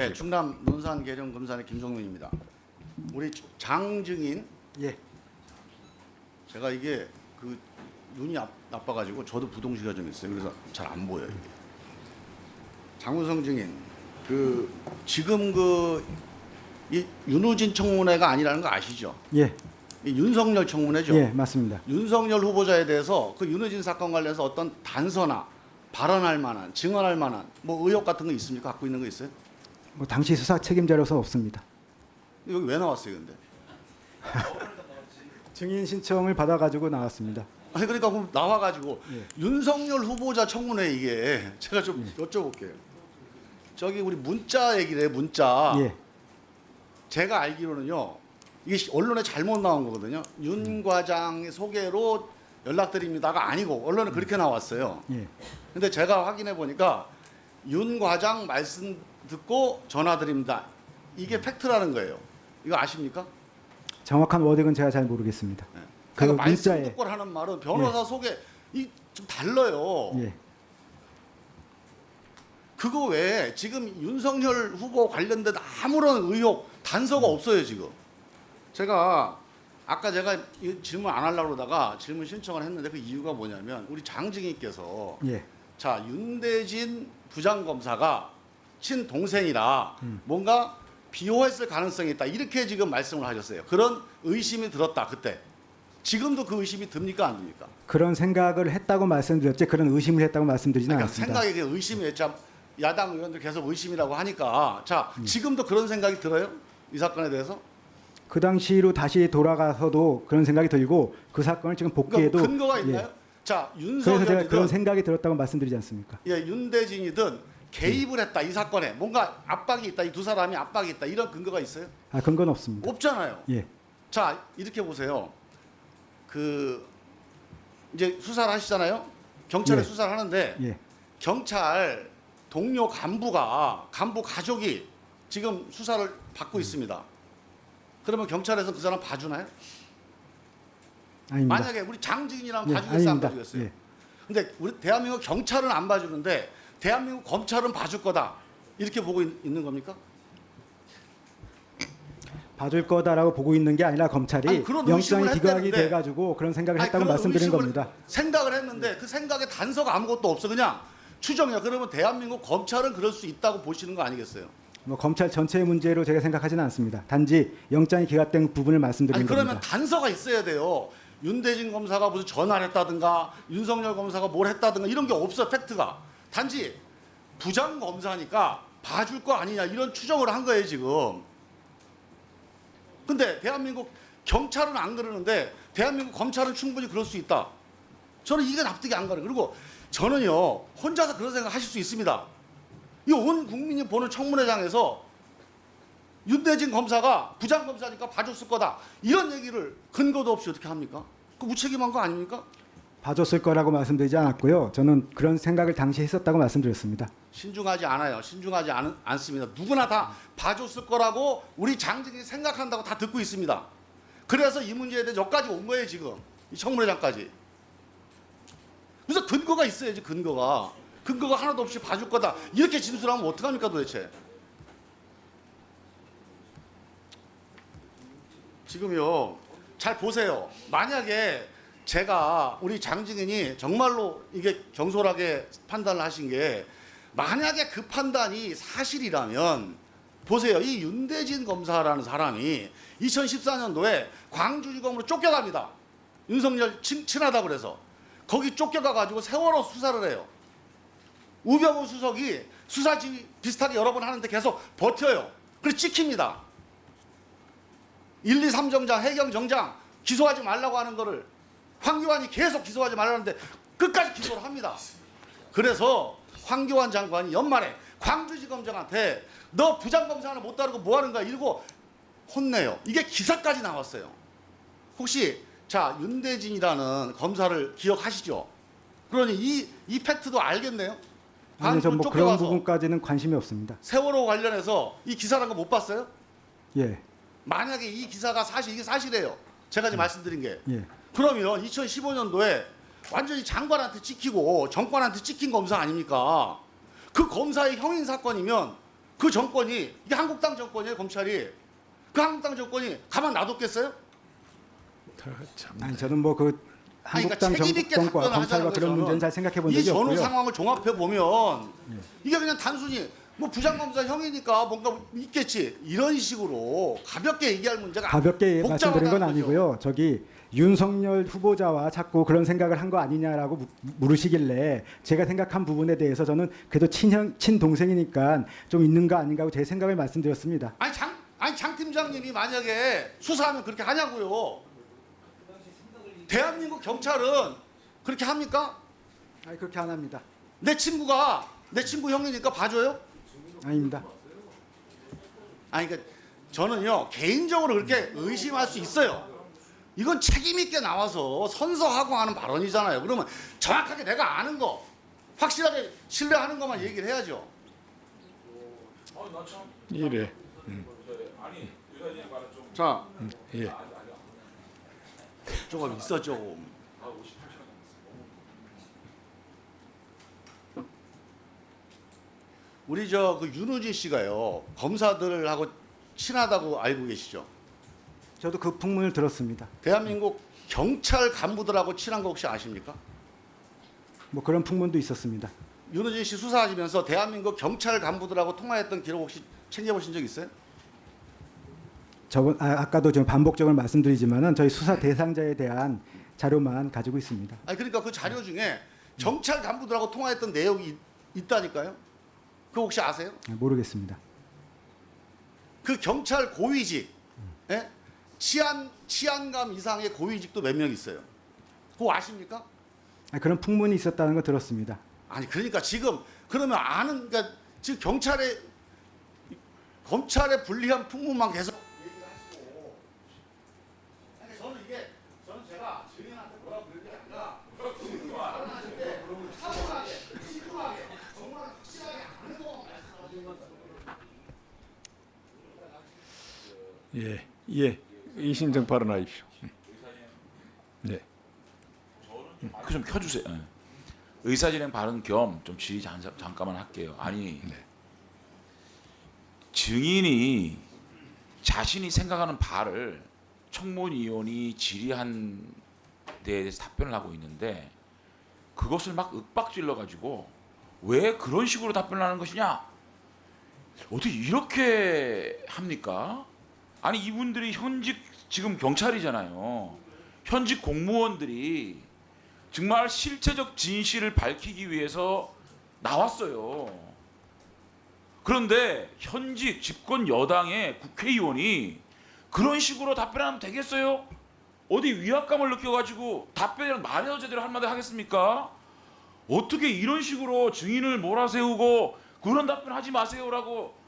네, 충남 논산계령검사의 김종민입니다. 우리 장 증인, 예. 제가 이게 그 눈이 나빠가지고 저도 부동시가 좀 있어요. 그래서 잘 안 보여요. 이게. 장우성 증인, 그 지금 이 윤우진 청문회가 아니라는 거 아시죠? 예. 이 윤석열 청문회죠. 예, 맞습니다. 윤석열 후보자에 대해서 그 윤우진 사건 관련해서 어떤 단서나 발언할 만한, 증언할 만한 뭐 의혹 같은 거 있습니까? 갖고 있는 거 있어요? 뭐 당시 수사 책임자로서 없습니다. 여기 왜 나왔어요, 근데? 증인 신청을 받아가지고 나왔습니다. 아니 그러니까 그럼 나와가지고 예. 윤석열 후보자 청문회 이게 제가 좀 여쭤볼게요. 저기 우리 문자 얘기를 해 문자. 예. 제가 알기로는요. 이게 언론에 잘못 나온 거거든요. 윤 과장의 소개로 연락드립니다가 아니고 언론에 그렇게 나왔어요. 예. 근데 제가 확인해 보니까 윤 과장 말씀 듣고 전화드립니다. 이게 팩트라는 거예요. 이거 아십니까? 정확한 워딩은 제가 잘 모르겠습니다. 네. 그 그러니까 말씀 문자에 듣고 하는 말은 변호사 소개 이 좀 달라요. 예. 그거 외에 지금 윤석열 후보 관련된 아무런 의혹 단서가 없어요 지금. 제가 아까 제가 이 질문 안 하려고 그러다가 질문 신청을 했는데 그 이유가 뭐냐면 우리 장 증인께서 예. 자 윤대진 부장검사가 친동생이라 뭔가 비호했을 가능성이 있다 이렇게 지금 말씀을 하셨어요. 그런 의심이 들었다 그때. 지금도 그 의심이 듭니까 안 듭니까? 그런 생각을 했다고 말씀드렸지 그런 의심을 했다고 말씀드리지는 그러니까 않았습니다. 생각이 의심이 참 야당 의원들 계속 의심이라고 하니까 자 지금도 그런 생각이 들어요? 이 사건에 대해서? 그 당시로 다시 돌아가서도 그런 생각이 들고 그 사건을 지금 복귀해도 그러니까 근거가 예. 있나요? 자 그래서 제가 그런 윤석열이든 생각이 들었다고 말씀드리지 않습니까? 예, 윤대진이든 개입을 했다 이 사건에 뭔가 압박이 있다 이 두 사람이 압박이 있다 이런 근거가 있어요? 아, 근거는 없습니다. 없잖아요. 예. 자 이렇게 보세요. 그 이제 수사를 하시잖아요. 경찰에 예. 수사를 하는데 예. 경찰 동료 간부 가족이 지금 수사를 받고 있습니다. 그러면 경찰에서 그 사람 봐주나요? 아닙니다. 만약에 우리 장증인이랑 예, 봐주겠어요, 안 아닙니다. 봐주겠어요? 예. 근데 우리 대한민국 경찰은 안 봐주는데 대한민국 검찰은 봐줄 거다 이렇게 보고 있는 겁니까? 봐줄 거다라고 보고 있는 게 아니라 검찰이 아니, 그런 의심을 영장이 기각이 했다는데. 돼가지고 그런 생각을 아니, 했다고 그런 말씀드리는 의심을 겁니다. 생각을 했는데 그 생각에 단서가 아무것도 없어 그냥 추정이야. 그러면 대한민국 검찰은 그럴 수 있다고 보시는 거 아니겠어요? 뭐 검찰 전체의 문제로 제가 생각하지는 않습니다. 단지 영장이 기각된 부분을 말씀드리는 아니 그러면 겁니다. 단서가 있어야 돼요. 윤대진 검사가 무슨 전화를 했다든가 윤석열 검사가 뭘 했다든가 이런 게 없어 팩트가. 단지 부장 검사니까 봐줄 거 아니냐 이런 추정을 한 거예요 지금. 근데 대한민국 경찰은 안 그러는데 대한민국 검찰은 충분히 그럴 수 있다. 저는 이게 납득이 안 가요. 그리고 저는요 혼자서 그런 생각 하실 수 있습니다. 이 온 국민이 보는 청문회장에서 윤대진 검사가 부장검사니까 봐줬을 거다 이런 얘기를 근거도 없이 어떻게 합니까? 그 무책임한 거 아닙니까? 봐줬을 거라고 말씀드리지 않았고요. 저는 그런 생각을 당시 했었다고 말씀드렸습니다. 신중하지 않아요. 신중하지 않습니다. 누구나 다 봐줬을 거라고 우리 장진이 생각한다고 다 듣고 있습니다. 그래서 이 문제에 대해서 여기까지 온 거예요 지금. 이 청문회장까지. 그래서 근거가 있어야지 근거가. 근거가 하나도 없이 봐줄 거다. 이렇게 진술하면 어떡합니까 도대체. 지금요. 잘 보세요. 만약에 제가 우리 장증인이 정말로 이게 경솔하게 판단을 하신 게 만약에 그 판단이 사실이라면 보세요. 이 윤대진 검사라는 사람이 2014년도에 광주지검으로 쫓겨갑니다. 윤석열 친하다고 그래서. 거기 쫓겨가가지고 세월호 수사를 해요. 우병우 수석이 수사지 비슷하게 여러 번 하는데 계속 버텨요. 그래서 찍힙니다. 1, 2, 3정장, 해경정장 기소하지 말라고 하는 거를 황교안이 계속 기소하지 말라는데 끝까지 기소를 합니다. 그래서 황교안 장관이 연말에 광주지검장한테 너 부장검사 하나 못 다루고 뭐 하는 거야 이러고 혼내요. 이게 기사까지 나왔어요. 혹시 자 윤대진이라는 검사를 기억하시죠? 그러니 이 팩트도 알겠네요. 아니, 전 뭐 그런 쫓겨가서 부분까지는 관심이 없습니다. 세월호 관련해서 이 기사라는 거 못 봤어요? 예. 만약에 이 기사가 이게 사실이에요. 제가 지금 말씀드린 게. 예. 그러면 2015년도에 완전히 장관한테 찍히고 정권한테 찍힌 검사 아닙니까? 그 검사의 형인 사건이면 그 정권이 이게 한국당 정권이에요. 검찰이 그 한국당 정권이 가만 놔뒀겠어요? 아니 저는 뭐 그 아니, 그러니까 한국당 책임 있게 정권과 답변을 검찰과 하자는 그런 거죠. 문제는 잘 생각해 본 이 적이 전후 없고요. 상황을 종합해 보면 이게 그냥 단순히 뭐 부장검사 형이니까 뭔가 있겠지 이런 식으로 가볍게 얘기할 문제가 가볍게 말씀드린 건 복잡하다는 거죠. 아니고요. 저기 윤석열 후보자와 자꾸 그런 생각을 한 거 아니냐라고 물으시길래 제가 생각한 부분에 대해서 저는 그래도 친동생이니까 좀 있는 거 아닌가 하고 제 생각을 말씀드렸습니다. 아니 장 팀장님이 만약에 수사하면 그렇게 하냐고요. 대한민국 경찰은 그렇게 합니까? 아니 그렇게 안 합니다. 내 친구 형이니까 봐줘요? 아닙니다. 아니 그러니까 저는요 개인적으로 그렇게 의심할 수 있어요. 이건 책임 있게 나와서 선서하고 하는 발언이잖아요. 그러면 정확하게 내가 아는 거 확실하게 신뢰하는 것만 얘기를 해야죠. 이래. 자, 예. 조금 있어 조금. 우리 저 그 윤우진 씨가요 검사들하고 친하다고 알고 계시죠? 저도 그 풍문을 들었습니다. 대한민국 경찰 간부들하고 친한 거 혹시 아십니까? 뭐 그런 풍문도 있었습니다. 윤우진 씨 수사하시면서 대한민국 경찰 간부들하고 통화했던 기록 혹시 챙겨보신 적 있어요? 아까도 좀 반복적으로 말씀드리지만은 저희 수사 대상자에 대한 자료만 가지고 있습니다. 아니 그러니까 그 자료 중에 경찰 간부들하고 통화했던 내용이 있다니까요? 그거 혹시 아세요? 모르겠습니다. 그 경찰 고위직, 예? 치안감 이상의 고위직도 몇 명 있어요. 그거 아십니까? 그런 풍문이 있었다는 거 들었습니다. 아니 그러니까 지금 그러면 아는 그러니까 지금 검찰의 불리한 풍문만 계속 얘기를 하시고. 아니 저는 제가 증인한테 뭐라고 그럴 게 아니라 발언하실 때 차분하게, 신중하게, 정말 확실하게 아는 것만 말씀하시는 거죠. 예. 예. 이신정 발언하십시오. 네. 그 좀 켜주세요. 예. 의사진행 발언 겸 좀 질의 잠깐만 할게요. 아니 네. 증인이 자신이 생각하는 바를 청문위원이 질의한 데에 대해서 답변을 하고 있는데 그것을 막 윽박질러 가지고 왜 그런 식으로 답변을 하는 것이냐? 어떻게 이렇게 합니까? 아니 이분들이 현직 지금 경찰이잖아요. 현직 공무원들이 정말 실체적 진실을 밝히기 위해서 나왔어요. 그런데 현직 집권 여당의 국회의원이 그런 식으로 답변하면 되겠어요? 어디 위압감을 느껴가지고 답변이랑 말이라도 제대로 한마디 하겠습니까? 어떻게 이런 식으로 증인을 몰아세우고 그런 답변 하지 마세요라고.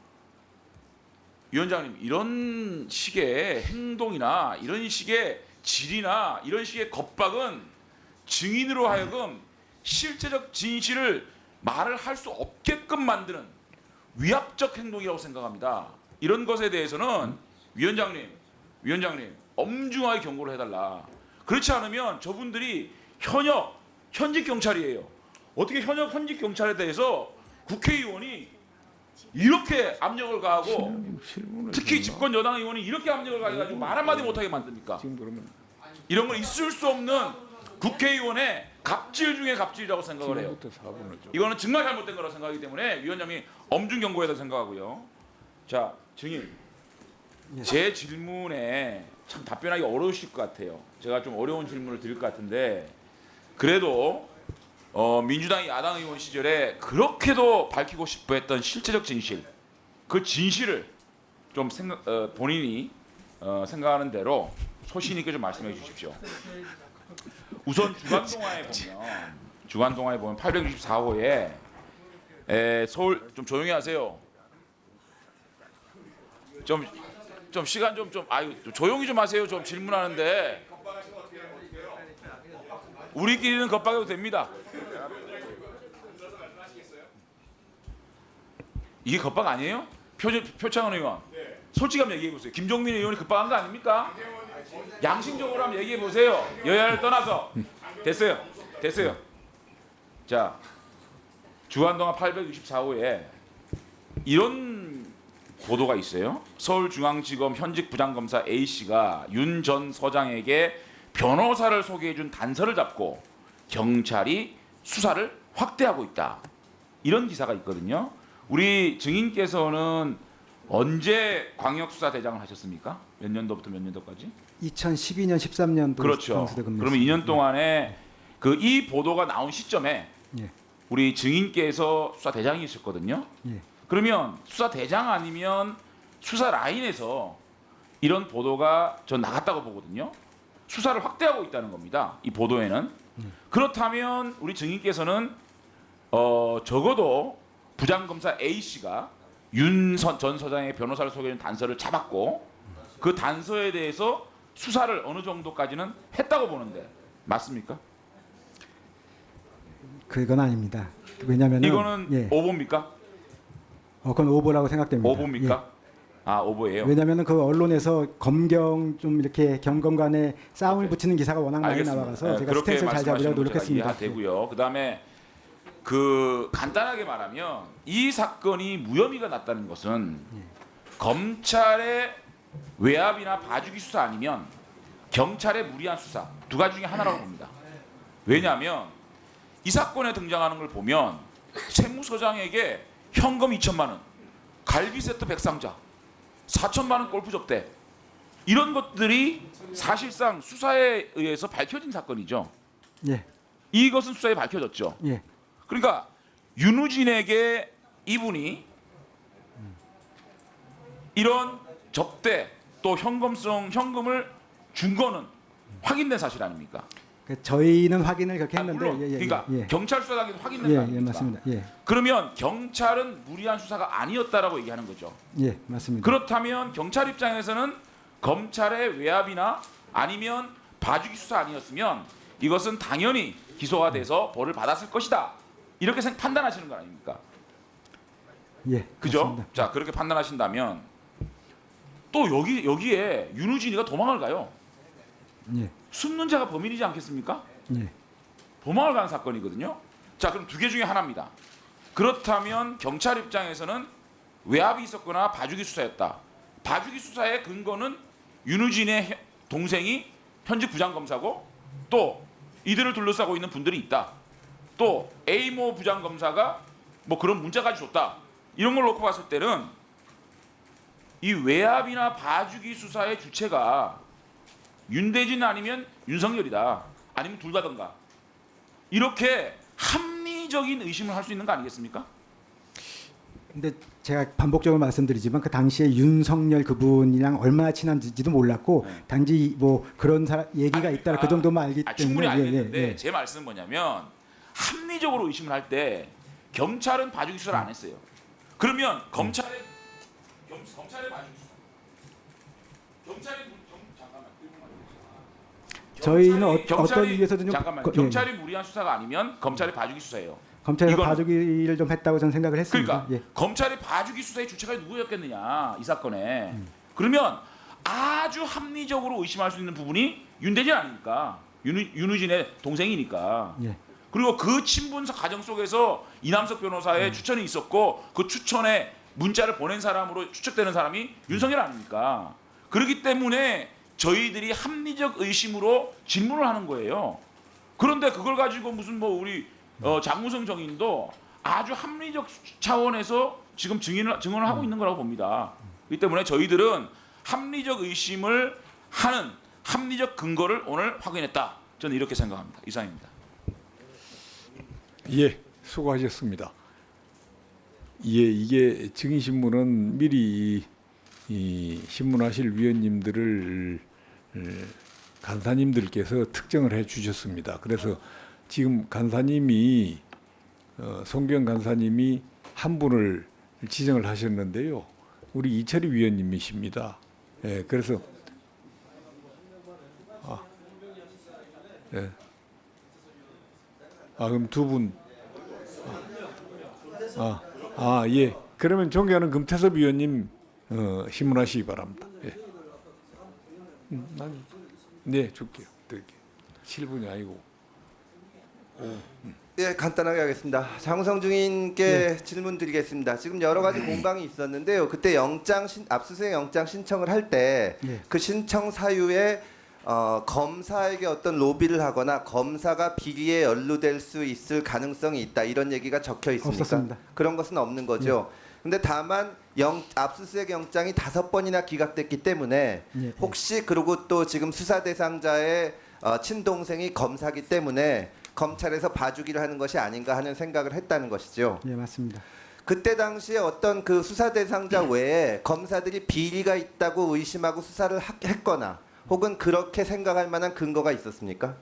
위원장님, 이런 식의 행동이나 이런 식의 질이나 이런 식의 겁박은 증인으로 하여금 실제적 진실을 말을 할 수 없게끔 만드는 위압적 행동이라고 생각합니다. 이런 것에 대해서는 위원장님 엄중하게 경고를 해달라. 그렇지 않으면 저분들이 현직 경찰이에요. 어떻게 현직 경찰에 대해서 국회의원이 이렇게 압력을 가하고 특히 집권 여당 의원이 이렇게 압력을 가해가지고 말 한마디 못하게 만듭니까? 지금 그러면 이런 건 있을 수 없는 국회의원의 갑질 중에 갑질이라고 생각을 해요. 지금부터 4분을 좀. 이거는 정말 잘못된 거라고 생각하기 때문에 위원장이 엄중 경고해야 된다고 생각하고요. 자, 증인. 제 질문에 참 답변하기 어려우실 것 같아요. 제가 좀 어려운 질문을 드릴 것 같은데 그래도 민주당이 야당 의원 시절에 그렇게도 밝히고 싶어 했던 실체적 진실, 그 진실을 좀 본인이 생각하는 대로 소신 있게 좀 말씀해 주십시오. 우선 주간동화에 보면 864호에 서울 좀 조용히 하세요. 좀 시간 좀 조용히 좀 하세요. 좀 질문하는데 우리끼리는 겁박해도 됩니다. 이게 겁박 아니에요? 표창원 의원. 솔직히 한번 얘기해 보세요. 김종민 의원이 급박한 거 아닙니까? 양심적으로 한번 얘기해 보세요. 여야를 떠나서. 됐어요. 자, 주한동화 864호에 이런 보도가 있어요. 서울중앙지검 현직 부장검사 A 씨가 윤 전 서장에게 변호사를 소개해준 단서를 잡고 경찰이 수사를 확대하고 있다. 이런 기사가 있거든요. 우리 증인께서는 언제 광역수사대장을 하셨습니까? 몇 년도부터 몇 년도까지? 2012년 13년도 그렇죠. 그러면 2년 동안에 그 이 보도가 나온 시점에 예. 우리 증인께서 수사대장이셨거든요. 예. 그러면 수사대장 아니면 수사 라인에서 이런 보도가 전 나갔다고 보거든요. 수사를 확대하고 있다는 겁니다. 이 보도에는. 그렇다면 우리 증인께서는 적어도 부장검사 A 씨가 윤 전 서장의 변호사를 소개하는 단서를 잡았고 그 단서에 대해서 수사를 어느 정도까지는 했다고 보는데 맞습니까? 그건 아닙니다. 왜냐면은 이거는 예. 오보입니까? 그건 오보라고 생각됩니다. 오보입니까? 아 오보예요. 왜냐하면 그 언론에서 검경 좀 이렇게 경검 간에 싸움을 붙이는 기사가 워낙 많이 알겠습니다. 나와서 제가 그렇게 스탠스를 잘 잡으려고 말씀하시는 거 노력했습니다. 제가 이해되고요. 그다음에 그 간단하게 말하면 이 사건이 무혐의가 났다는 것은 검찰의 외압이나 봐주기 수사 아니면 경찰의 무리한 수사 두 가지 중에 하나라고 봅니다. 왜냐하면 이 사건에 등장하는 걸 보면 세무서장에게 현금 2천만 원, 갈비 세트 100상자, 4천만 원 골프 접대 이런 것들이 사실상 수사에 의해서 밝혀진 사건이죠. 예, 이것은 수사에 밝혀졌죠. 예, 그러니까 윤우진에게 이분이 이런 접대 또 현금을 준 거는 확인된 사실 아닙니까? 저희는 확인을 그렇게 했는데, 물론 그러니까 예, 경찰 수사당에서 확인된 예, 거 예, 아닙니까? 맞습니다. 예, 그러면 경찰은 무리한 수사가 아니었다라고 얘기하는 거죠. 예, 맞습니다. 그렇다면 경찰 입장에서는 검찰의 외압이나 아니면 봐주기 수사 아니었으면 이것은 당연히 기소가 돼서 벌을 받았을 것이다. 이렇게 판단하시는 거 아닙니까? 예, 그죠? 맞습니다. 자 그렇게 판단하신다면 또 여기에 윤우진이가 도망을 가요. 예, 숨는 자가 범인이지 않겠습니까? 예, 도망을 간 사건이거든요. 자 그럼 두 개 중에 하나입니다. 그렇다면 경찰 입장에서는 외압이 있었거나 봐주기 수사였다. 봐주기 수사의 근거는 윤우진의 동생이 현직 부장검사고 또 이들을 둘러싸고 있는 분들이 있다. 또 A모 부장검사가 뭐 그런 문자까지 줬다. 이런 걸 놓고 봤을 때는 이 외압이나 봐주기 수사의 주체가 윤대진 아니면 윤석열이다. 아니면 둘 다든가. 이렇게 합리적인 의심을 할 수 있는 거 아니겠습니까? 근데 제가 반복적으로 말씀드리지만 그 당시에 윤석열 그분이랑 얼마나 친한지도 몰랐고 네. 단지 뭐 그런 얘기가 아니, 있다 그 정도만 알기 때문에 충분히 알겠는데 예, 예. 제 말씀은 뭐냐면 합리적으로 의심을 할 때 경찰은 봐주기 수사를 안 했어요. 그러면 검찰의 봐주기 수사. 저희는 어떤 경찰이 이유에서든 잠깐만 예, 경찰이 무리한 수사가 아니면 검찰이 봐주기 수사예요. 검찰에서 이거는- 봐주기를 좀 했다고 저는 생각을 했습니다. 그러니까 예. 검찰이 봐주기 수사의 주체가 누구였겠느냐 이 사건에. 그러면 아주 합리적으로 의심할 수 있는 부분이 윤대진 아닙니까? 윤우진의 동생이니까. 예. 그리고 그 친분사 과정 속에서 이남석 변호사의 추천이 있었고 그 추천에 문자를 보낸 사람으로 추측되는 사람이 윤석열 아닙니까? 그렇기 때문에 저희들이 합리적 의심으로 질문을 하는 거예요. 그런데 그걸 가지고 무슨 뭐 우리 장무성 정인도 아주 합리적 차원에서 지금 증언을 하고 있는 거라고 봅니다. 그렇기 때문에 저희들은 합리적 의심을 하는 합리적 근거를 오늘 확인했다. 저는 이렇게 생각합니다. 이상입니다. 예, 수고하셨습니다. 예, 이게 증인신문은 미리 이 신문하실 위원님들을 간사님들께서 특정을 해 주셨습니다. 그래서 지금 간사님이 송경 간사님이 한 분을 지정을 하셨는데요. 우리 이철희 위원님이십니다. 예, 그래서 예. 그럼 두 분. 예. 그러면 존경하는 금태섭 위원님 신문하시기 바랍니다. 예. 네, 줄게요. 드릴게요. 7분이 아니고 5. 예, 간단하게 하겠습니다. 장우성 증인께 질문 드리겠습니다. 지금 여러 가지 공방이 있었는데요. 그때 압수수색 영장 신청을 할 때 그 신청 사유에 검사에게 어떤 로비를 하거나 검사가 비리에 연루될 수 있을 가능성이 있다 이런 얘기가 적혀 있습니까? 없었습니다. 그런 것은 없는 거죠. 근데 다만 압수수색 영장이 5번이나 기각됐기 때문에 혹시 그리고 또 지금 수사 대상자의 친동생이 검사기 때문에 검찰에서 봐주기를 하는 것이 아닌가 하는 생각을 했다는 것이죠. 예, 맞습니다. 그때 당시에 어떤 그 수사 대상자 외에 검사들이 비리가 있다고 의심하고 수사를 했거나 혹은 그렇게 생각할 만한 근거가 있었습니까?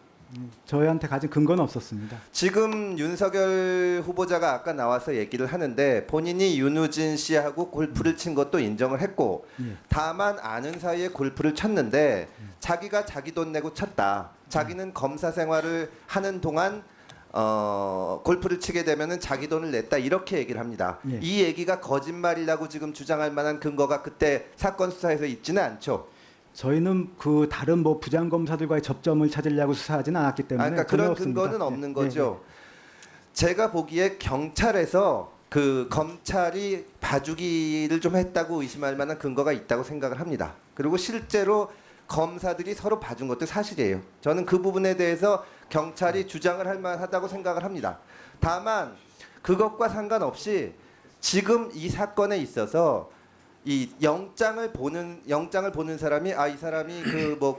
저희한테 가진 근거는 없었습니다. 지금 윤석열 후보자가 아까 나와서 얘기를 하는데 본인이 윤우진 씨하고 골프를 친 것도 인정을 했고 다만 아는 사이에 골프를 쳤는데 자기가 자기 돈 내고 쳤다. 자기는 검사 생활을 하는 동안 골프를 치게 되면은 자기 돈을 냈다 이렇게 얘기를 합니다. 이 얘기가 거짓말이라고 지금 주장할 만한 근거가 그때 사건 수사에서 있지는 않죠. 저희는 그 다른 뭐 부장 검사들과의 접점을 찾으려고 수사하지는 않았기 때문에 그러니까 전혀 그런 없습니다. 근거는 없는 거죠. 제가 보기에 경찰에서 그 검찰이 봐주기를 좀 했다고 의심할 만한 근거가 있다고 생각을 합니다. 그리고 실제로 검사들이 서로 봐준 것도 사실이에요. 저는 그 부분에 대해서 경찰이 주장을 할 만하다고 생각을 합니다. 다만 그것과 상관없이 지금 이 사건에 있어서 이 영장을 보는 사람이 이 사람이 그 뭐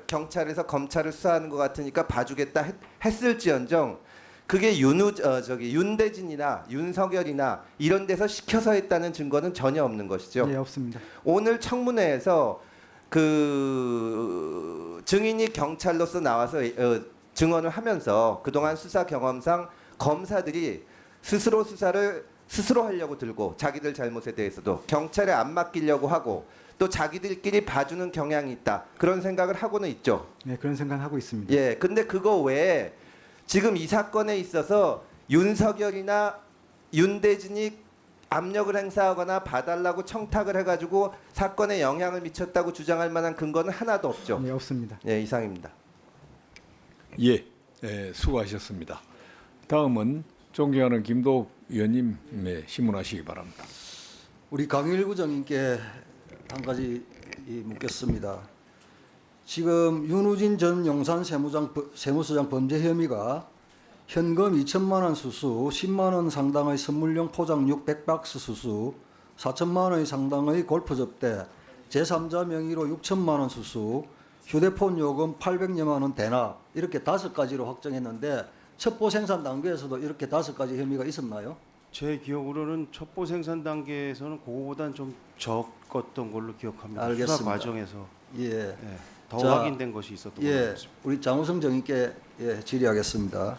경찰에서 검찰을 수사하는 것 같으니까 봐주겠다 했을지언정 그게 윤대진이나 윤석열이나 이런 데서 시켜서 했다는 증거는 전혀 없는 것이죠. 예, 없습니다. 오늘 청문회에서 그 증인이 경찰로서 나와서 증언을 하면서 그동안 수사 경험상 검사들이 스스로 수사를 스스로 하려고 들고 자기들 잘못에 대해서도 경찰에 안 맡기려고 하고 또 자기들끼리 봐주는 경향이 있다. 그런 생각을 하고는 있죠. 예, 그런 생각하고 있습니다. 예, 근데 그거 외에 지금 이 사건에 있어서 윤석열이나 윤대진이 압력을 행사하거나 봐달라고 청탁을 해가지고 사건에 영향을 미쳤다고 주장할 만한 근거는 하나도 없죠. 예, 없습니다. 예, 이상입니다. 예, 수고하셨습니다. 다음은 존경하는 김도욱 의원님 신문하시기 바랍니다. 우리 강일구 정인께 한 가지 묻겠습니다. 지금 윤우진 전 용산 세무서장 범죄 혐의가 현금 2천만 원 수수, 10만 원 상당의 선물용 포장 600박스 수수, 4천만 원 상당의 골프 접대, 제3자 명의로 6천만 원 수수, 휴대폰 요금 800여만 원 대납 이렇게 5가지로 확정했는데 첩보 생산 단계에서도 이렇게 5가지 혐의가 있었나요? 제 기억으로는 첩보 생산 단계에서는 그거보다는 좀 적었던 걸로 기억합니다. 알겠습니다. 수사 과정에서 예. 더 자, 확인된 것이 있었던 걸로 예, 알고 있습니다. 우리 장우성 정의께 질의하겠습니다.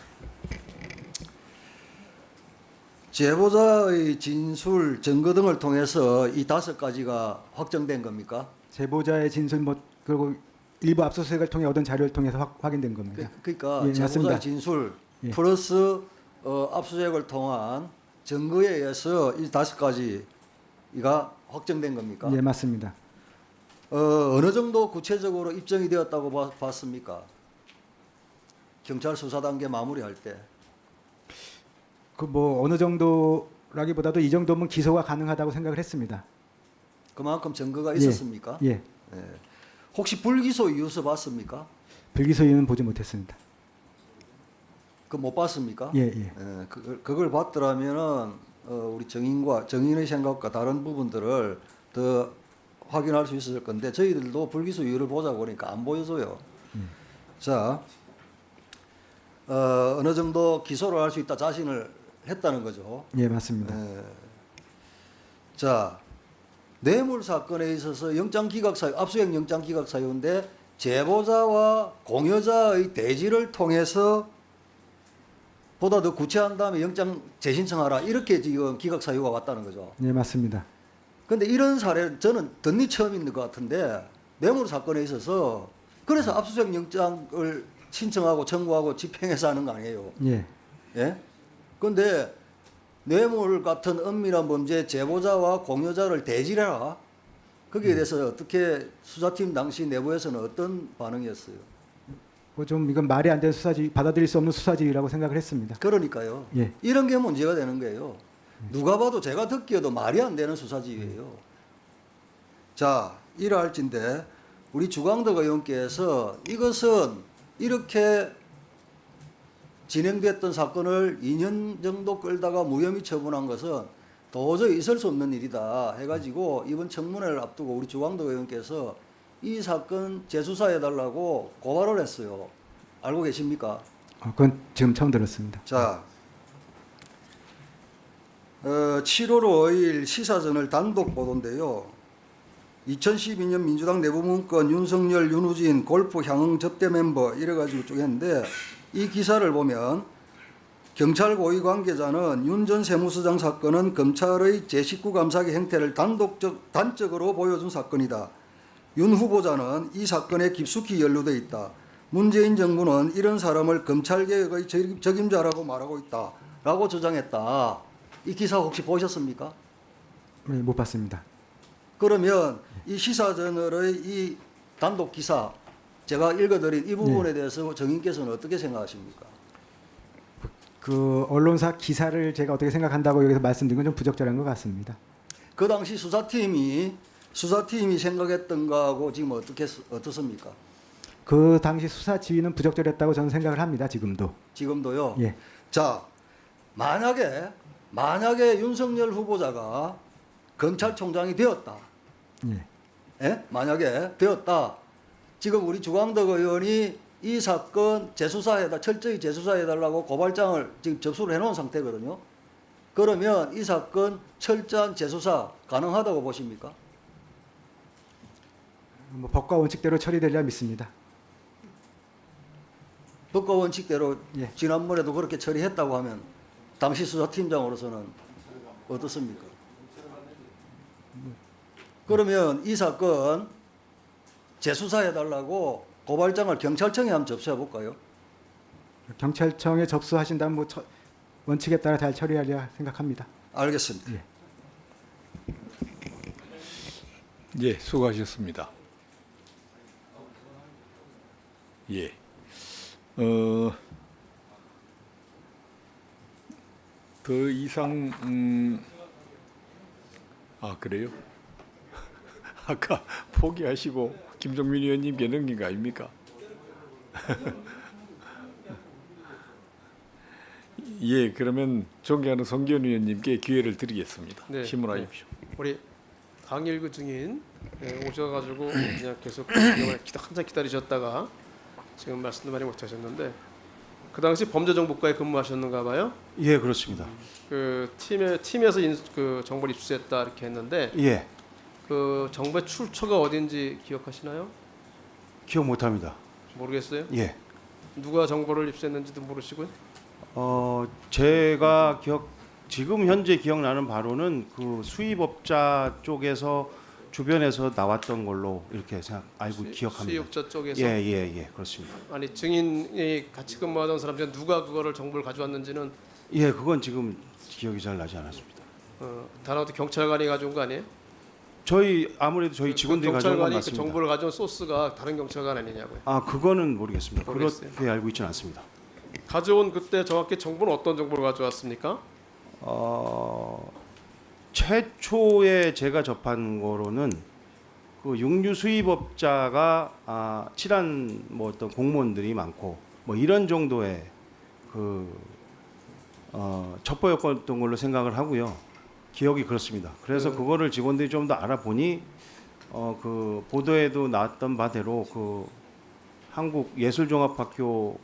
제보자의 진술, 증거 등을 통해서 이 5가지가 확정된 겁니까? 제보자의 진술 그리고 일부 압수수색을 통해 얻은 자료를 통해서 확인된 겁니다. 그러니까 예, 제보자의 맞습니다. 진술 예. 플러스 압수수색을 통한 증거에 의해서 이 5가지가 확정된 겁니까? 예, 맞습니다. 어느 정도 구체적으로 입증이 되었다고 봤습니까? 경찰 수사 단계 마무리할 때. 그 뭐 어느 정도라기보다도 이 정도면 기소가 가능하다고 생각을 했습니다. 그만큼 증거가 있었습니까? 예. 예. 혹시 불기소 이유서 봤습니까? 불기소 이유는 보지 못했습니다. 그 못 봤습니까? 예, 예. 예, 그걸 봤더라면은 우리 정인의 생각과 다른 부분들을 더 확인할 수 있을 건데 저희들도 불기소 이유를 보자고 그러니까 안 보여줘요. 자, 어느 정도 기소를 할 수 있다 자신을 했다는 거죠. 예, 맞습니다. 예. 자, 뇌물 사건에 있어서 영장 기각 사유, 압수수색 영장 기각 사유인데 제보자와 공여자의 대지를 통해서 보다 더 구체한 다음에 영장 재신청하라 이렇게 지금 기각 사유가 왔다는 거죠. 예, 맞습니다. 근데 이런 사례는 저는 덧니 처음 있는 것 같은데 뇌물 사건에 있어서 그래서 압수수색 영장을 신청하고 청구하고 집행해서 하는 거 아니에요. 예. 예? 근데 뇌물 같은 은밀한 범죄 제보자와 공여자를 대질해라. 거기에 대해서 어떻게 수사팀 당시 내부에서는 어떤 반응이었어요? 뭐 좀 이건 말이 안 되는 수사지, 받아들일 수 없는 수사지휘라고 생각을 했습니다. 그러니까요. 예. 이런 게 문제가 되는 거예요. 누가 봐도 제가 듣기에도 말이 안 되는 수사지휘예요. 자, 이러할진데 우리 주광덕 의원께서 이것은 이렇게 진행됐던 사건을 2년 정도 끌다가 무혐의 처분한 것은 도저히 있을 수 없는 일이다 해가지고 이번 청문회를 앞두고 우리 주광덕 의원께서 이 사건 재수사해달라고 고발을 했어요. 알고 계십니까? 그건 지금 처음 들었습니다. 자, 7월 5일 시사전을 단독 보도인데요. 2012년 민주당 내부문건 윤석열, 윤우진 골프 향응 접대 멤버 이래가지고 쭉 했는데 이 기사를 보면 경찰 고위 관계자는 윤 전 세무서장 사건은 검찰의 제19 감사기 행태를 단적으로 보여준 사건이다. 윤 후보자는 이 사건에 깊숙이 연루돼 있다. 문재인 정부는 이런 사람을 검찰개혁의 적임자라고 말하고 있다. 라고 주장했다. 이 기사 혹시 보셨습니까? 네, 못 봤습니다. 그러면 이 시사저널의 이 단독 기사 제가 읽어드린 이 부분에 대해서 정인께서는 어떻게 생각하십니까? 그 언론사 기사를 제가 어떻게 생각한다고 여기서 말씀드린 건 좀 부적절한 것 같습니다. 그 당시 수사팀이 생각했던 거하고 지금 어떻습니까? 그 당시 수사 지휘는 부적절했다고 저는 생각을 합니다. 지금도. 지금도요. 예. 자, 만약에 윤석열 후보자가 검찰총장이 되었다. 예. 예? 만약에 되었다. 지금 우리 주광덕 의원이 이 사건 철저히 재수사해달라고 고발장을 지금 접수를 해놓은 상태거든요. 그러면 이 사건 철저한 재수사 가능하다고 보십니까? 뭐 법과 원칙대로 처리되리라 믿습니다. 법과 원칙대로 예. 지난번에도 그렇게 처리했다고 하면 당시 수사팀장으로서는 어떻습니까? 그러면 이 사건 재수사해달라고 고발장을 경찰청에 한번 접수해 볼까요? 경찰청에 접수하신다면 뭐 원칙에 따라 잘 처리하리라 생각합니다. 알겠습니다. 예. 예, 수고하셨습니다. 예. 더 이상 그래요? 아까 포기하시고 김종민 의원님께 넘긴 거 아닙니까? 예, 그러면 존경하는 송기현 의원님께 기회를 드리겠습니다. 네, 신문하십시오. 우리 강일구 증인 오셔가지고 그냥 계속 한참 기다리셨다가 지금 말씀도 많이 못하셨는데 그 당시 범죄정보과에 근무하셨는가 봐요. 예, 그렇습니다. 그 팀에서 그 정보를 입수했다 이렇게 했는데 예, 그 정보의 출처가 어딘지 기억하시나요? 기억 못합니다. 모르겠어요. 예, 누가 정보를 입수했는지도 모르시고요. 제가 지금 현재 기억나는 바로는 그 수입업자 쪽에서 주변에서 나왔던 걸로 이렇게 알고 기억합니다. 수입업자 쪽에서. 예, 그렇습니다. 아니 증인이 같이 근무하던 사람 중에 누가 그거를 정보를 가져왔는지는 예, 그건 지금 기억이 잘 나지 않았습니다. 다른 경찰관이 가져온 거 아니에요? 아무래도 저희 직원들이 가져온 건 경찰관이 그 맞습니다. 정보를 가져온 소스가 다른 경찰관 아니냐고요. 그거는 모르겠습니다. 모르겠어요. 그렇게 알고 있지는 않습니다. 가져온 그때 정확히 정보는 어떤 정보를 가져왔습니까? 최초에 제가 접한 거로는 그 육류 수입업자가 친한 뭐 어떤 공무원들이 많고 뭐 이런 정도의 그 첩보였던 걸로 생각을 하고요. 기억이 그렇습니다. 그래서 그거를 직원들이 좀 더 알아보니 그 보도에도 나왔던 바대로 그 한국예술종합학교에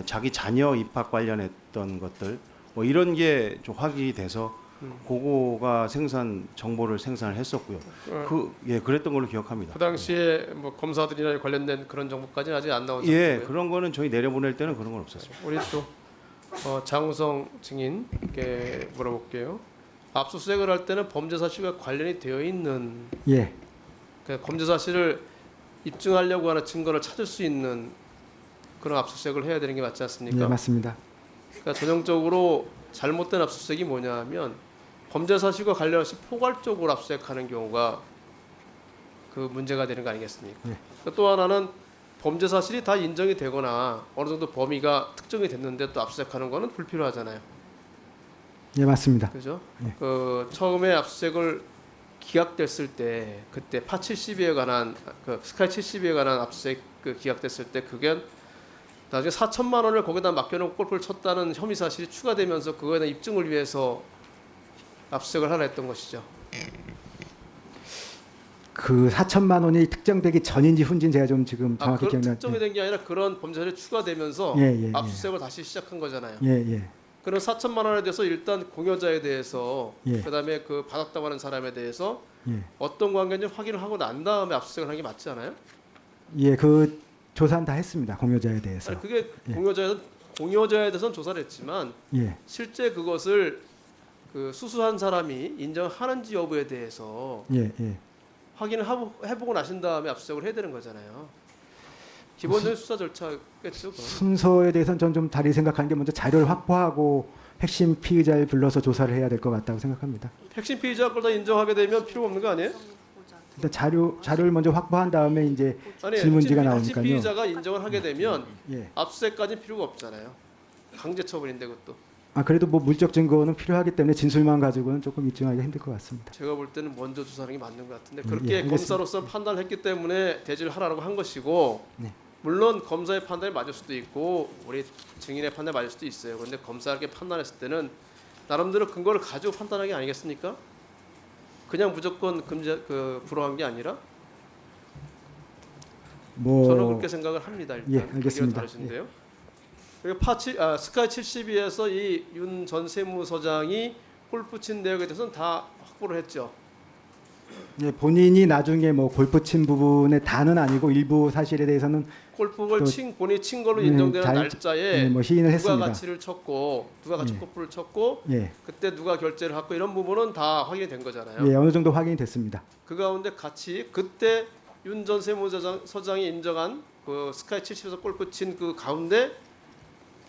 자기 자녀 입학 관련했던 것들 뭐 이런 게 좀 확인이 돼서 그거가 정보를 생산을 했었고요. 그랬던 걸로 기억합니다. 그 당시에 뭐 검사들이나 관련된 그런 정보까지는 아직 안 나온 예, 상태고요. 그런 거는 저희 내려보낼 때는 그런 건 없었어요. 우리 또 장우성 증인께 물어볼게요. 압수수색을 할 때는 범죄 사실과 관련이 되어 있는 예. 그러니까 범죄 사실을 입증하려고 하는 증거를 찾을 수 있는 그런 압수수색을 해야 되는 게 맞지 않습니까? 예, 맞습니다. 그러니까 전형적으로 잘못된 압수수색이 뭐냐면 범죄 사실과 관련해서 포괄적으로 압수수색하는 경우가 그 문제가 되는 거 아니겠습니까? 예. 또 하나는 범죄 사실이 다 인정이 되거나 어느 정도 범위가 특정이 됐는데 또 압수수색하는 거는 불필요하잖아요. 예, 맞습니다. 그죠? 예. 그 처음에 압수수색을 기각됐을 때 그때 파 70에 관한 그 스카이 70에 관한 압수수색 그 기각됐을 때 그게 나중에 4천만 원을 거기다 맡겨놓고 골프를 쳤다는 혐의 사실이 추가되면서 그거에 대한 입증을 위해서 압수수색을 하라 했던 것이죠. 그 4천만 원이 특정되기 전인지 후인지 제가 좀 지금 정확히 그런 기억나. 특정이 된 게 아니라 그런 범죄들이 추가되면서 예. 압수수색을 다시 시작한 거잖아요. 예. 그런 4천만 원에 대해서 일단 공여자에 대해서 예. 그다음에 그 받았다고 하는 사람에 대해서 예. 어떤 관계인지 확인을 하고 난 다음에 압수수색을 하는 게 맞지 않아요? 예, 그 조사는 다 했습니다. 공여자에 대해서. 아니 그게 예. 공여자에 대해서는 조사를 했지만 예. 실제 그것을 그 수수한 사람이 인정하는지 여부에 대해서 예. 확인을 해보고 나신 다음에 압수수색을 해야 되는 거잖아요. 기본적인 수사 절차겠죠. 그건. 순서에 대해서는 전 좀 다르게 생각하는 게 먼저 자료를 확보하고 핵심 피의자를 불러서 조사를 해야 될 것 같다고 생각합니다. 핵심 피의자 걸 다 인정하게 되면 필요가 없는 거 아니에요? 일단 자료를 먼저 확보한 다음에 이제 아니 질문지가 핵심 나오니까요. 피의자가 인정을 하게 되면 예. 압수수색까지는 필요가 없잖아요. 강제 처분인데 그것도. 그래도 뭐 물적 증거는 필요하기 때문에 진술만 가지고는 조금 입증하기가 힘들 것 같습니다. 제가 볼 때는 먼저 조사하는 게 맞는 것 같은데 예, 그렇게 알겠습니다. 검사로서 판단했기 때문에 대지를 하라고 한 것이고 네. 물론 검사의 판단이 맞을 수도 있고 우리 증인의 판단이 맞을 수도 있어요. 그런데 검사가 이렇게 판단했을 때는 나름대로 근거를 가지고 판단한 게 아니겠습니까? 그냥 무조건 불허한 게 아니라 저는 그렇게 생각을 합니다. 일단 예, 알겠습니다. 다르신데요. 그리고 스카이 72에서 이 윤 전 세무서장이 골프 친 내역에 대해서는 다 확보를 했죠. 예, 본인이 나중에 뭐 골프 친 부분의 다는 아니고 일부 사실에 대해서는 골프를 또- 본인이 친 걸로 인정되는 날짜에 뭐 시인을 누가 했습니다. 가치를 쳤고 누가 같이 예. 골프를 쳤고 예, 그때 누가 결제를 했고 이런 부분은 다 확인이 된 거잖아요. 예, 어느 정도 확인이 됐습니다. 그 가운데 같이 그때 윤 전 세무서장이 인정한 그 스카이 70에서 골프 친 그 가운데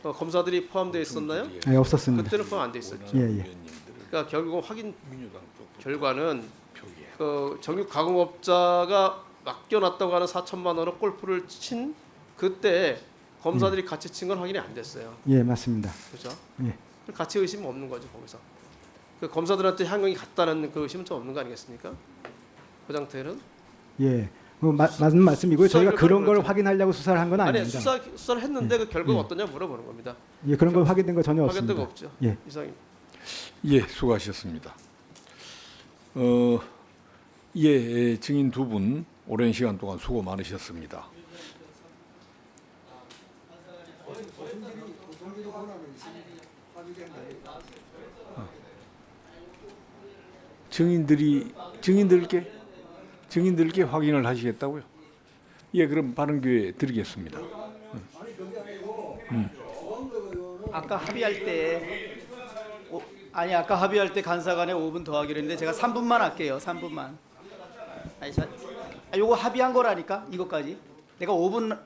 검사들이 포함되어 있었나요? 예, 없었습니다. 그때는 포함 안 돼 있었죠. 예. 그러니까 결국 확인 결과는 그 정육 가공업자가 맡겨놨다고 하는 4천만 원을 골프를 친 그때 검사들이 같이 친 건 확인이 안 됐어요. 예, 맞습니다. 그렇죠? 예. 같이 의심은 없는 거죠 거기서. 그 검사들한테 향응이 갔다는 그 의심은 좀 없는 거 아니겠습니까? 그 상태는 예, 맞는 말씀이고요. 수사 저희가 결과는 그런 걸 그렇죠. 확인하려고 수사를 한 건 아니 아닙니다. 수사를 했는데 그 결과가 예. 어떠냐 물어보는 겁니다. 예, 그런 걸 확인된 거 전혀 확인된 없습니다. 거 없죠. 예. 이상입니다. 예, 수고하셨습니다. 예, 증인 두 분 오랜 시간 동안 수고 많으셨습니다. 증인들께 확인을 하시겠다고요? 예, 그럼 발언 기회 드리겠습니다. 아까 합의할 때 아까 합의할 때 간사간에 5분 더 하기로 했는데 제가 3분만 할게요. 3분만. 요거 합의한 거라니까 이것까지. 내가 5분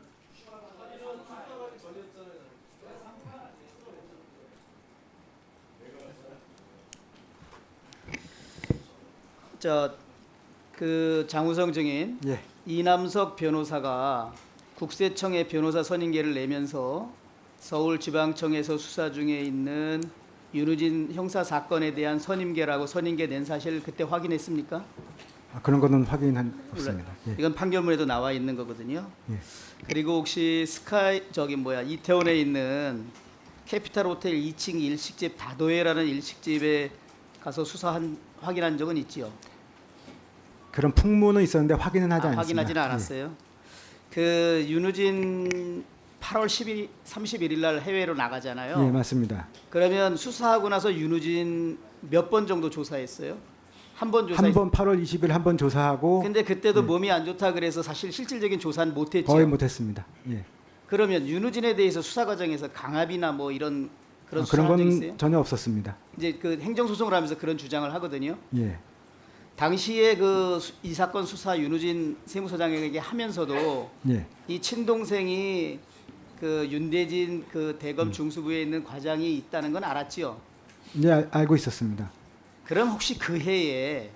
그 장우성 증인 예. 이남석 변호사가 국세청에 변호사 선임계를 내면서 서울지방청에서 수사 중에 있는 윤우진 형사 사건에 대한 선임계라고 선임계 낸 사실 그때 확인했습니까? 그런 거는 확인한 없습니다. 예. 이건 판결문에도 나와 있는 거거든요. 예. 그리고 혹시 이태원에 있는 캐피탈 호텔 2층 일식집 다도해라는 일식집에 가서 확인한 적은 있지요? 그런 풍문은 있었는데 확인은 하지 않았습니다. 확인하지는 않았어요. 그 윤우진 8월 31일 날 해외로 나가잖아요. 예, 맞습니다. 그러면 수사하고 나서 윤우진 몇 번 정도 조사했어요? 한 번 조사. 한 번 8월 20일 한 번 조사하고 근데 그때도 몸이 안 좋다 그래서 사실 실질적인 조사는 못 했죠. 거의 못했습니다. 예. 그러면 윤우진에 대해서 수사 과정에서 강압이나 뭐 그런 그런 수사한 적 건 있어요? 전혀 없었습니다. 이제 그 행정소송을 하면서 그런 주장을 하거든요. 예. 당시에 이 사건 수사 윤우진 세무서장에게 하면서도 예. 이 친동생이 그 윤대진 그 대검 중수부에 있는 과장이 있다는 건 알았지요. 예, 알고 있었습니다. 그럼 혹시 그 해에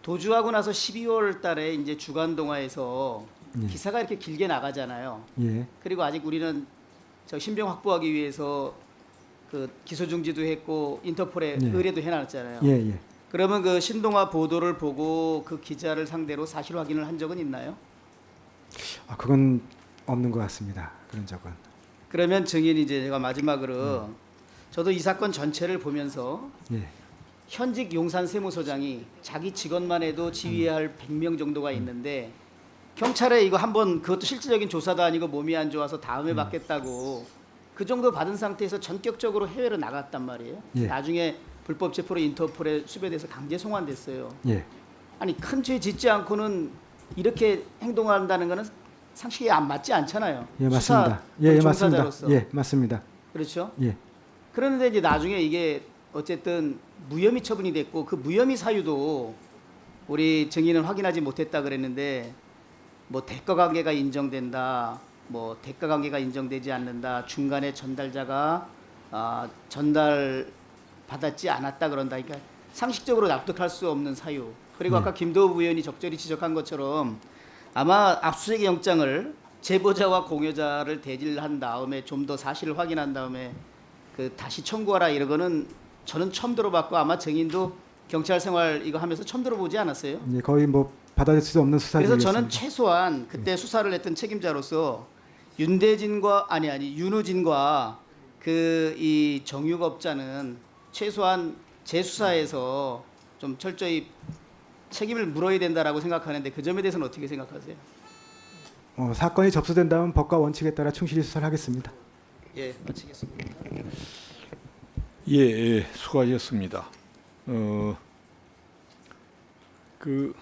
도주하고 나서 12월 달에 이제 주간 동화에서 예. 기사가 이렇게 길게 나가잖아요. 예. 그리고 아직 우리는 저 신병 확보하기 위해서 그 기소 중지도 했고 인터폴에 예. 의뢰도 해놨잖아요. 예, 예. 그러면 그 신동아 보도를 보고 그 기자를 상대로 사실 확인을 한 적은 있나요? 아, 그건 없는 것 같습니다. 그런 적은. 그러면 증인이 이제 제가 마지막으로 저도 이 사건 전체를 보면서 예. 현직 용산 세무서장이 자기 직원만 해도 지휘해야 할 100명 정도가 있는데 경찰에 이거 한번 그것도 실질적인 조사도 아니고 몸이 안 좋아서 다음에 받겠다고 그 정도 받은 상태에서 전격적으로 해외로 나갔단 말이에요. 예. 나중에 불법 체포로 인터폴에 수배돼서 강제 송환됐어요. 예. 아니 큰 죄 짓지 않고는 이렇게 행동한다는 거는 상식에 안 맞지 않잖아요. 예, 맞습니다. 예, 예, 맞습니다. 종사자로서. 예, 맞습니다. 그렇죠? 예. 그런데 이제 나중에 이게 어쨌든 무혐의 처분이 됐고 그 무혐의 사유도 우리 증인은 확인하지 못했다 그랬는데 뭐 대가 관계가 인정된다, 뭐 대가 관계가 인정되지 않는다, 중간에 전달자가 전달 받았지 않았다 그런다. 그러니까 상식적으로 납득할 수 없는 사유. 그리고 아까 김도우 의원이 적절히 지적한 것처럼 아마 압수수색 영장을 제보자와 공여자를 대질한 다음에 좀 더 사실을 확인한 다음에 그 다시 청구하라 이러고는 저는 처음 들어봤고 아마 증인도 경찰 생활 이거 하면서 처음 들어보지 않았어요? 예, 거의 뭐 받아들일 수 없는 수사들이었습니다. 그래서 저는 최소한 그때 수사를 했던 책임자로서 윤대진과 윤우진과 그 이 정유업자는 최소한 재수사에서 좀 철저히 책임을 물어야 된다라고 생각하는데 그 점에 대해서는 어떻게 생각하세요? 사건이 접수된다면 법과 원칙에 따라 충실히 수사를 하겠습니다. 예, 마치겠습니다. 예, 예, 수고하셨습니다. 그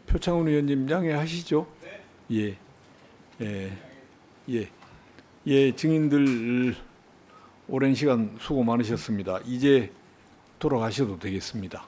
표창훈 의원님 양해하시죠? 예, 예, 예, 예, 증인들 오랜 시간 수고 많으셨습니다. 이제 돌아가셔도 되겠습니다.